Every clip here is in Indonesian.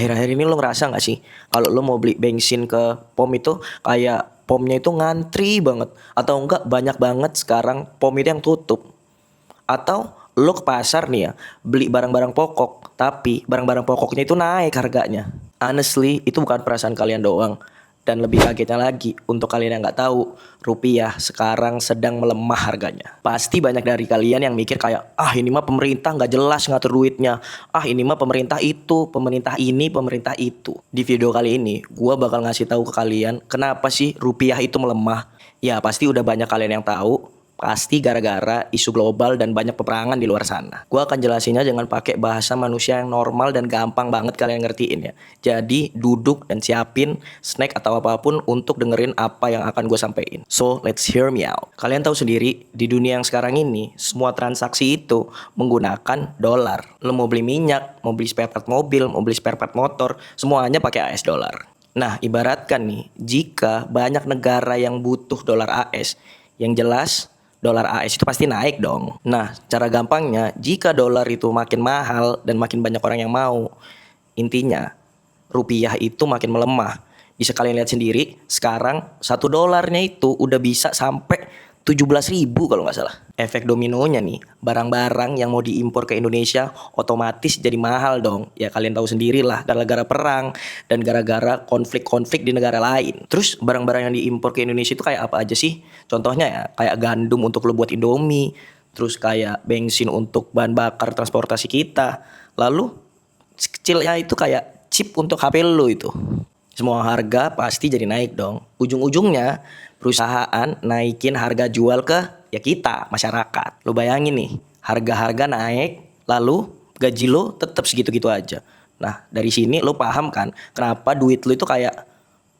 Akhir-akhir ini lo ngerasa nggak sih kalau lo mau beli bensin ke pom itu kayak pomnya itu ngantri banget atau enggak banyak banget sekarang pom itu yang tutup atau lo ke pasar nih ya beli barang-barang pokok tapi barang-barang pokoknya itu naik harganya. Honestly itu bukan perasaan kalian doang. Dan lebih kagetnya lagi, untuk kalian yang nggak tahu, rupiah sekarang sedang melemah harganya. Pasti banyak dari kalian yang mikir kayak, ah ini mah pemerintah nggak jelas ngatur duitnya. Ah ini mah pemerintah itu, pemerintah ini, pemerintah itu. Di video kali ini, gua bakal ngasih tahu ke kalian kenapa sih rupiah itu melemah. Ya pasti udah banyak kalian yang tahu. Pasti gara-gara isu global dan banyak peperangan di luar sana. Gua akan jelasinnya dengan pakai bahasa manusia yang normal dan gampang banget kalian ngertiin ya. Jadi duduk dan siapin snack atau apapun untuk dengerin apa yang akan gue sampein. So let's hear me out. Kalian tahu sendiri di dunia yang sekarang ini semua transaksi itu menggunakan dolar. Lo mau beli minyak, mau beli spare part mobil, mau beli spare part motor, semuanya pakai AS dolar. Nah ibaratkan nih, jika banyak negara yang butuh dolar AS, yang jelas dolar AS itu pasti naik dong. Nah, cara gampangnya, jika dolar itu makin mahal dan makin banyak orang yang mau, intinya rupiah itu makin melemah. Bisa kalian lihat sendiri, sekarang $1 itu udah bisa sampai 17.000 kalau nggak salah. Efek dominonya nih, barang-barang yang mau diimpor ke Indonesia otomatis jadi mahal dong. Ya kalian tahu sendiri lah, gara-gara perang dan gara-gara konflik-konflik di negara lain. Terus barang-barang yang diimpor ke Indonesia itu kayak apa aja sih? Contohnya ya, kayak gandum untuk lo buat Indomie, terus kayak bensin untuk bahan bakar transportasi kita. Lalu kecilnya itu kayak chip untuk HP lo itu. Semua harga pasti jadi naik dong. Ujung-ujungnya perusahaan naikin harga jual ke ya kita, masyarakat. Lo bayangin nih, harga-harga naik, lalu gaji lo tetap segitu-gitu aja. Nah, dari sini lo paham kan kenapa duit lo itu kayak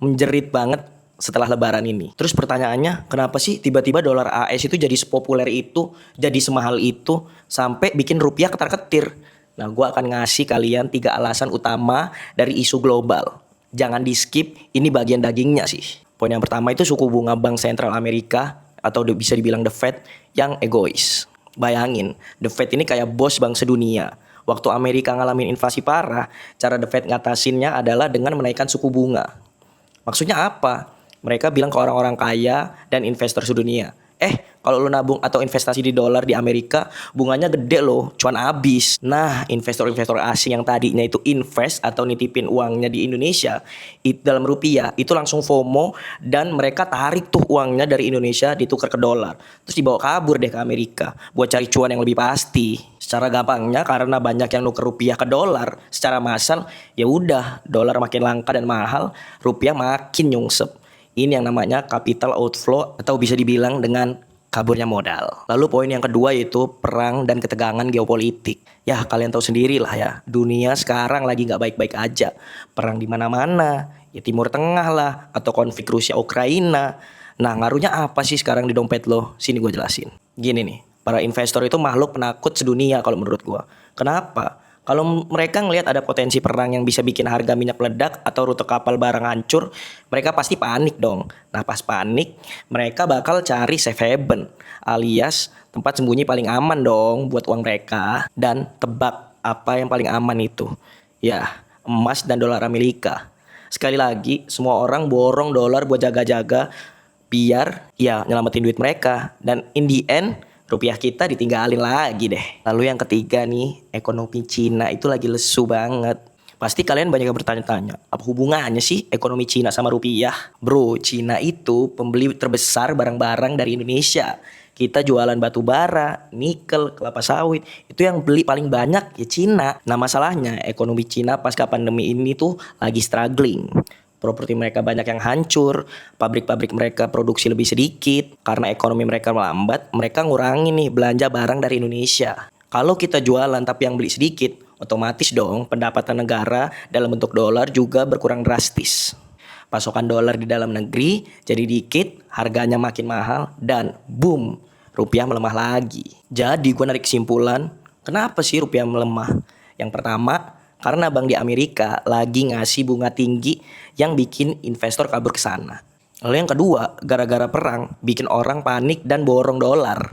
menjerit banget setelah lebaran ini. Terus pertanyaannya, kenapa sih tiba-tiba dolar AS itu jadi sepopuler itu, jadi semahal itu, sampai bikin rupiah ketar-ketir? Nah, gue akan ngasih kalian 3 alasan utama dari isu global. Jangan di skip, ini bagian dagingnya sih. Poin yang pertama itu suku bunga Bank Sentral Amerika atau bisa dibilang The Fed yang egois. Bayangin, The Fed ini kayak bos bank sedunia. Waktu Amerika ngalamin inflasi parah, cara The Fed ngatasinnya adalah dengan menaikkan suku bunga. Maksudnya apa? Mereka bilang ke orang-orang kaya dan investor sedunia, kalau lu nabung atau investasi di dolar di Amerika, bunganya gede loh, cuan abis. Nah, investor-investor asing yang tadinya itu invest atau nitipin uangnya di Indonesia dalam rupiah, itu langsung FOMO dan mereka tarik tuh uangnya dari Indonesia ditukar ke dolar. Terus dibawa kabur deh ke Amerika buat cari cuan yang lebih pasti. Secara gampangnya karena banyak yang nuker rupiah ke dolar secara massal, ya udah dolar makin langka dan mahal, rupiah makin nyungsep. Ini yang namanya capital outflow atau bisa dibilang dengan kaburnya modal. Lalu poin yang kedua yaitu perang dan ketegangan geopolitik. Ya kalian tahu sendiri lah ya, dunia sekarang lagi nggak baik-baik aja. Perang di mana-mana, ya Timur Tengah lah, atau konflik Rusia Ukraina. Nah ngaruhnya apa sih sekarang di dompet lo? Sini gue jelasin. Gini nih, para investor itu makhluk penakut sedunia kalau menurut gue. Kenapa? Kalau mereka ngelihat ada potensi perang yang bisa bikin harga minyak meledak atau rute kapal barang hancur, mereka pasti panik dong. Nah pas panik, mereka bakal cari safe haven, alias tempat sembunyi paling aman dong buat uang mereka. Dan tebak apa yang paling aman itu? Ya, emas dan dolar Amerika. Sekali lagi, semua orang borong dolar buat jaga-jaga biar ya nyelamatin duit mereka. Dan in the end, rupiah kita ditinggalin lagi deh. Lalu yang ketiga nih, ekonomi Cina itu lagi lesu banget. Pasti kalian banyak yang bertanya-tanya, apa hubungannya sih ekonomi Cina sama rupiah? Bro, Cina itu pembeli terbesar barang-barang dari Indonesia. Kita jualan batu bara, nikel, kelapa sawit. Itu yang beli paling banyak ya Cina. Nah masalahnya ekonomi Cina pasca pandemi ini tuh lagi struggling. Properti mereka banyak yang hancur, pabrik-pabrik mereka produksi lebih sedikit, karena ekonomi mereka melambat, mereka ngurangin nih belanja barang dari Indonesia. Kalau kita jualan tapi yang beli sedikit, otomatis dong pendapatan negara dalam bentuk dolar juga berkurang drastis. Pasokan dolar di dalam negeri jadi dikit, harganya makin mahal, dan boom, rupiah melemah lagi. Jadi gue narik kesimpulan, kenapa sih rupiah melemah? Yang pertama, karena bank di Amerika lagi ngasih bunga tinggi yang bikin investor kabur ke sana. Lalu yang kedua, gara-gara perang bikin orang panik dan borong dolar.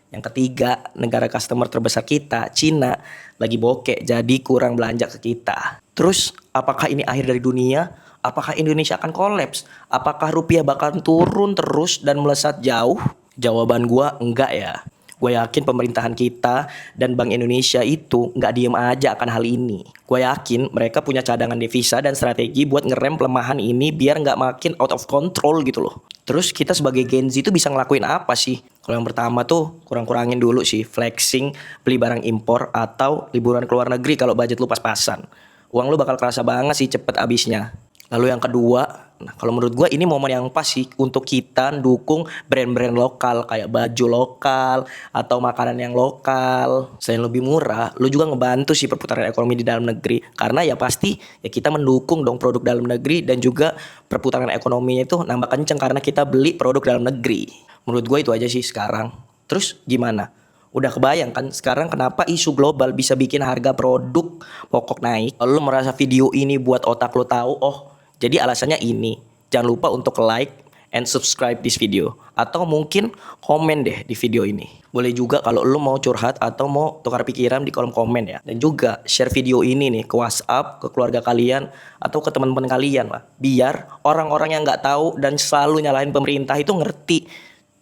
Yang ketiga, negara customer terbesar kita, Cina, lagi bokek jadi kurang belanja ke kita. Terus, apakah ini akhir dari dunia? Apakah Indonesia akan kolaps? Apakah rupiah bakal turun terus dan melesat jauh? Jawaban gua enggak ya. Gue yakin pemerintahan kita dan Bank Indonesia itu nggak diem aja akan hal ini. Gue yakin mereka punya cadangan devisa dan strategi buat ngerem pelemahan ini biar nggak makin out of control gitu loh. Terus kita sebagai Gen Z itu bisa ngelakuin apa sih? Kalau yang pertama tuh kurang-kurangin dulu sih flexing, beli barang impor atau liburan ke luar negeri kalau budget lu pas-pasan. Uang lu bakal kerasa banget sih cepet abisnya. Lalu yang kedua, nah kalau menurut gue ini momen yang pas sih untuk kita dukung brand-brand lokal kayak baju lokal atau makanan yang lokal. Selain lebih murah, lu juga ngebantu sih perputaran ekonomi di dalam negeri. Karena ya pasti ya kita mendukung dong produk dalam negeri dan juga perputaran ekonominya itu nambah kenceng karena kita beli produk dalam negeri. Menurut gue itu aja sih sekarang. Terus gimana? Udah kebayang kan sekarang kenapa isu global bisa bikin harga produk pokok naik? Kalau lu merasa video ini buat otak lu tahu, oh jadi alasannya ini. Jangan lupa untuk like and subscribe this video. Atau mungkin komen deh di video ini. Boleh juga kalau lu mau curhat atau mau tukar pikiran di kolom komen ya. Dan juga share video ini nih ke WhatsApp, ke keluarga kalian, atau ke teman-teman kalian lah. Biar orang-orang yang nggak tahu dan selalu nyalahin pemerintah itu ngerti.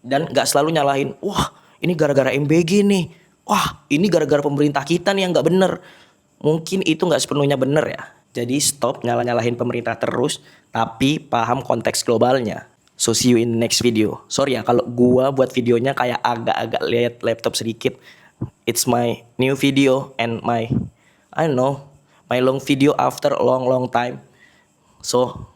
Dan nggak selalu nyalahin, wah ini gara-gara MBG nih. Wah ini gara-gara pemerintah kita nih yang nggak bener. Mungkin itu nggak sepenuhnya bener ya. Jadi stop nyalah-nyalahin pemerintah terus, tapi paham konteks globalnya. So see you in the next video. Sorry ya kalau gua buat videonya kayak agak-agak lihat laptop sedikit. It's my new video and my I don't know, my long video after a long time. So